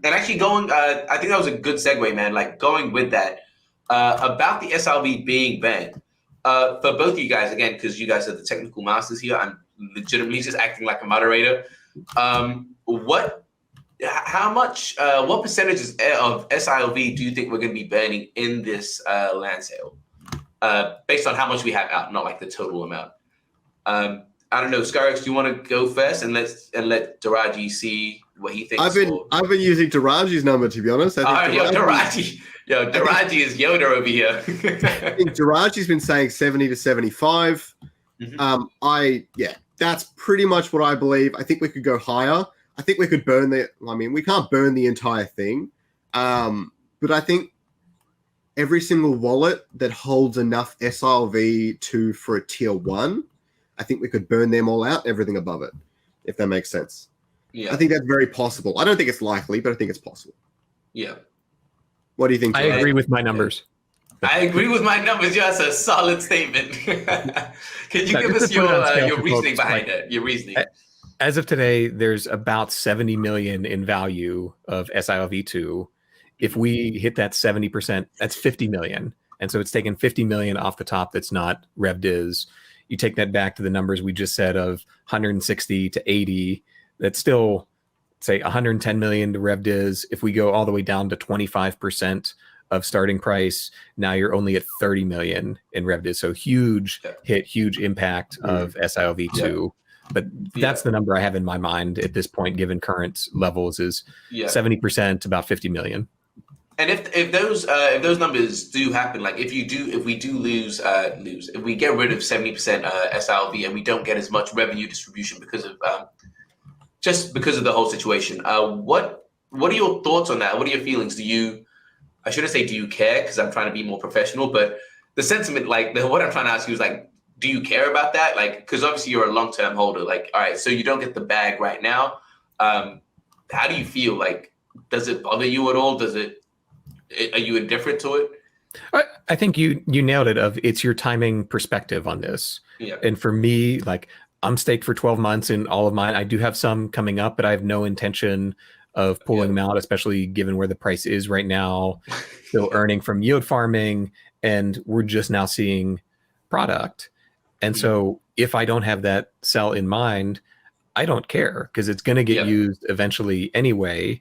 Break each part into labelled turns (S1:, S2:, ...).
S1: And actually I think that was a good segue, man. Like going with that, about the SILV being banned, for both of you guys, again, because you guys are the technical masters here, I'm legitimately just acting like a moderator. What percentages of sILV do you think we're going to be banning in this land sale? Based on how much we have out, not like the total amount. I don't know, Scoriox, do you want to go first and let Daraji see what he thinks?
S2: I've been using Daraji's number, to be honest.
S1: Daraji is Yoda over here.
S2: I think Daraji's been saying 70 to 75. That's pretty much what I believe. I think we could go higher. I think we could burn we can't burn the entire thing. But I think every single wallet that holds enough sILV2 for a tier 1, I think we could burn them all out, everything above it, if that makes sense.
S1: Yeah.
S2: I think that's very possible. I don't think it's likely, but I think it's possible.
S1: Yeah.
S2: What do you think?
S3: I agree with my numbers.
S1: I agree with my numbers. Yeah, that's a solid statement. Can you give us your reasoning behind it? Your reasoning.
S3: As of today, there's about 70 million in value of sILV2. If we hit that 70%, that's 50 million. And so it's taken 50 million off the top that's not RevDiz. You take that back to the numbers we just said of 160 to 80. That's still, say, 110 million to RevDiz. If we go all the way down to 25% of starting price, now you're only at 30 million in RevDiz. So huge hit, huge impact of sILV2. Yeah. But that's the number I have in my mind at this point, given current levels, is 70%, about 50 million.
S1: And if those numbers do happen, like if we do lose, if we get rid of 70% sILV and we don't get as much revenue distribution because of because of the whole situation, what are your thoughts on that? What are your feelings? I shouldn't say do you care, because I'm trying to be more professional, but the sentiment, what I'm trying to ask you is do you care about that? Because obviously you're a long-term holder. All right, so you don't get the bag right now. How do you feel? Does it bother you at all? Are you indifferent to it?
S3: I think you nailed it. It's your timing perspective on this.
S1: Yeah.
S3: And for me, I'm staked for 12 months in all of mine. I do have some coming up, but I have no intention of pulling them out, especially given where the price is right now. Still earning from yield farming, and we're just now seeing product. And so if I don't have that sell in mind, I don't care, because it's going to get used eventually anyway.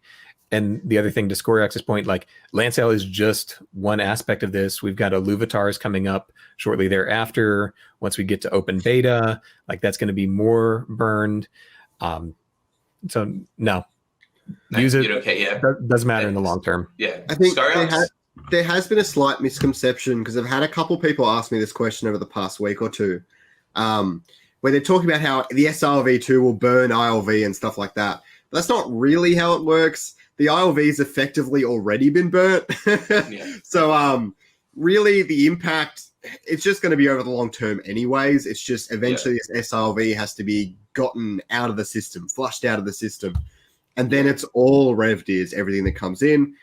S3: And the other thing, to Scoriax's point, land sale is just one aspect of this. We've got ILLUVIUM coming up shortly thereafter. Once we get to open beta, that's going to be more burned. So no, use it.
S1: Okay, yeah,
S3: doesn't matter in the long term.
S1: Yeah,
S2: I think there has been a slight misconception, because I've had a couple people ask me this question over the past week or two, where they're talking about how the sILV2 will burn ILV and stuff like that. But that's not really how it works. The ILV's effectively already been burnt. So really the impact, it's just going to be over the long term anyways. It's just eventually this sILV has to be gotten out of the system, flushed out of the system. And then it's all RevDiz, everything that comes in.